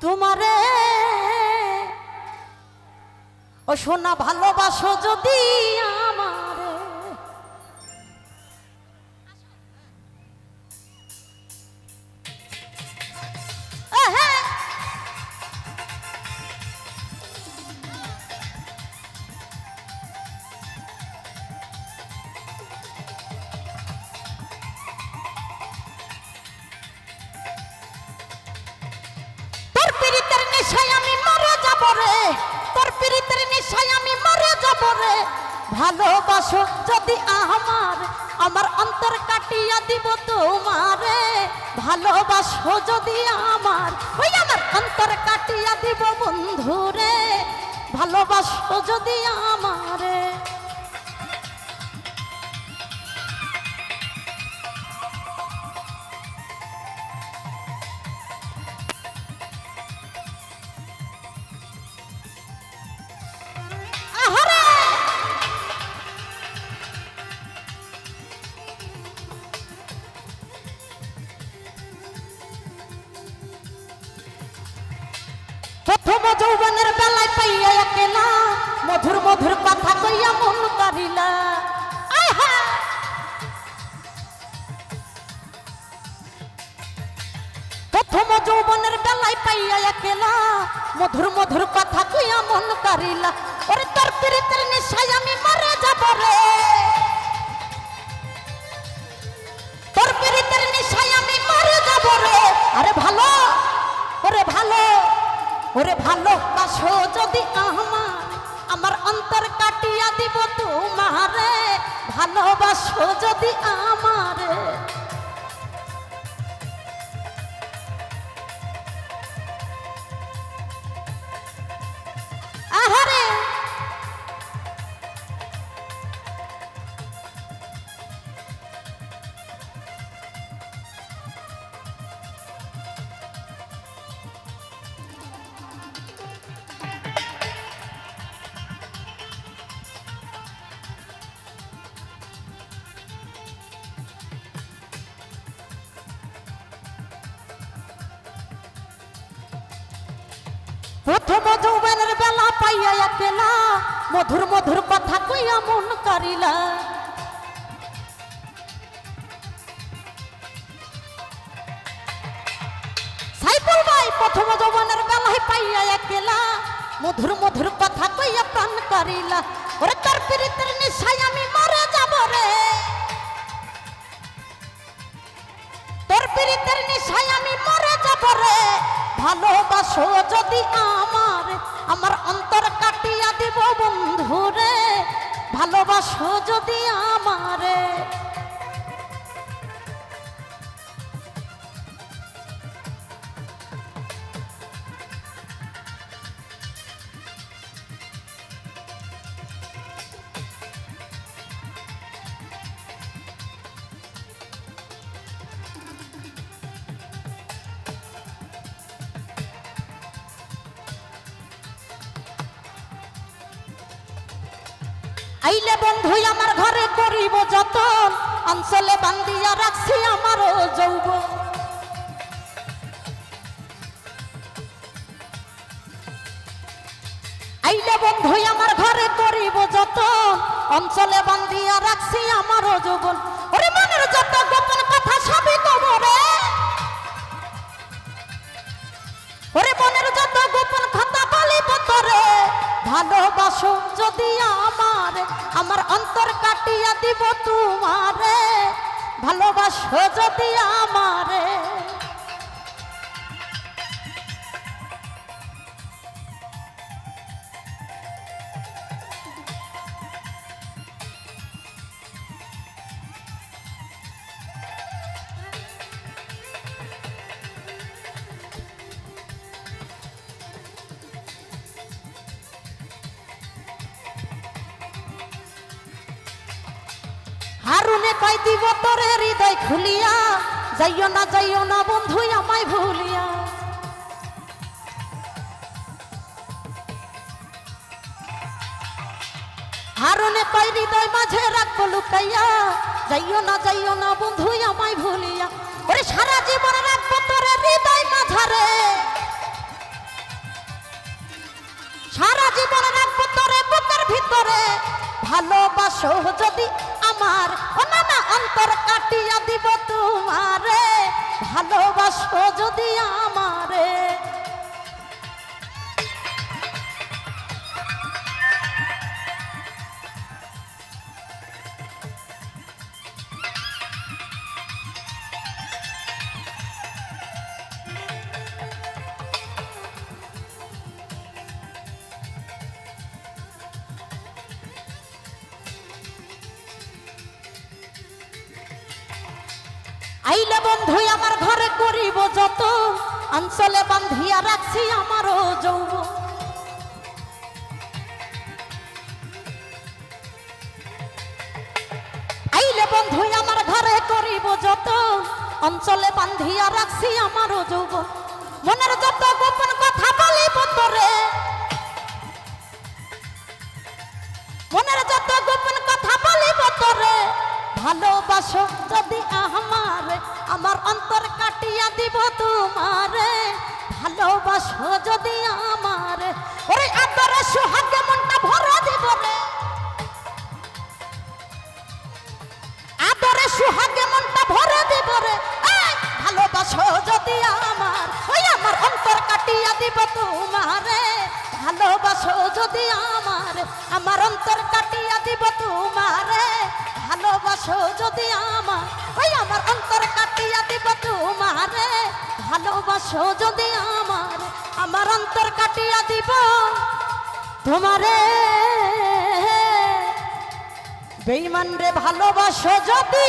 তোমারে ও সোনা ভালোবাসো যদি আমারে তোর পীড়িতের নেশায় আমি মরে যাব রে, তোর পীড়িতের নেশায় আমি মরে যাব রে। ভালোবাসো যদি আমার অন্তর কাটিয়া দিব তোমারে। ভালোবাসো যদি আমার অন্তর কাটিয়া দিব বন্ধুরে। ভালোবাসো যদি আমারে প্রথম যৌবনের বেলায় পাইয়া একেলা মধুর মধুর কথা কইয়া মন কারিলা। প্রথম যৌবনের বেলায় পাইয়া একেলা মধুর মধুর কথা কইয়া মন কারিলা। ওরে তোর পীড়িতের নেশায় আমি মরে যাব রে, তোর পীড়িতের নেশায় আমি মরে যাব রে। আরে ভালো ওরে ভালো ওরে ভালোবাসো যদি আমার অন্তর কাটিয়া দিব তোমারে। ভালোবাসো যদি আমারে আহারে প্রথম যৌবনের বেলা পাইয়া একেলা মধুর মধুর কথা কইয়া মন কারিলা। সাইফুল ভাই প্রথম যৌবনের বেলায় পাইয়া একেলা মধুর মধুর কথা কইয়া প্রাণ কারিলা। ওরে তোর পীড়িতের নেশায় আমি মরে যাব রে, তোর পীড়িতের নেশায় আমি মরে যাব রে। ভালোবাসো যদি আমার অন্তর কাটিয়া দিব বন্ধুরে। ভালোবাসো যদি আমারে আইলে বন্ধু আমার ঘরে করিব যতন। অঞ্চলে বান্দিয়া রাখছি আমার যৌবন। আইলে বন্ধু আমার ঘরে করিব যতন। অঞ্চলে বান্দিয়া রাখছি আমার যৌবন। ওরে মনের যত গোপন কথা সবই কবরে, ওরে মনের যত গোপন কথা বলিব তোরে। ভালোবাসো যদি আমার অন্তর কাটিয়া দিব তোমারে। ভালোবাসো যদি আমারে হারুনে কই দিব তোরে হৃদয় খুলিয়া। যাইও না বন্ধু আমায় ভুলিয়া। হারুনে কই হৃদয় মাঝে রাখবো লুকাইয়া। যাইও না বন্ধু আমায় ভুলিয়া। ওরে সারা জীবন রাখবো তোরে হৃদয় মাঝারে। ভালোবাসো যদি আমার ও না না অন্তর কাটিয়া দিব তোমারে ভালোবাসো যদি আমারে আইলে বন্ধু আমার ঘরে করিব যত অঞ্চলে বান্ধিয়া রাখছি আমারও যৌবন আইলে বন্ধু আমার ঘরে করিব যত অঞ্চলে বান্ধিয়া রাখছি আমারও যৌবন মনের যত গোপন কথা বলিব তোরে মনের যত গোপন কথা বলিব তোরে ভালোবাসো যদি আমারে আমার অন্তর কাটিয়া দিব তোমারে ভালোবাসো যদি আমারে ওরে আদরে সুহাগে মনটা ভরা দিব রে আদরে সুহাগে মনটা ভরা দিব রে ভালোবাসো যদি আমার ওই আমার অন্তর কাটিয়া দিব তোমারে ভালোবাসো যদি আমার অন্তর কাটিয়া দিব তোমারে ভালোবাসো যদি ওই আমার অন্তর কাটিয়া দিব তোমারে ভালোবাসো যদি আমার অন্তর কাটিয়া দিব তোমারে বেঈমান রে ভালোবাসো যদি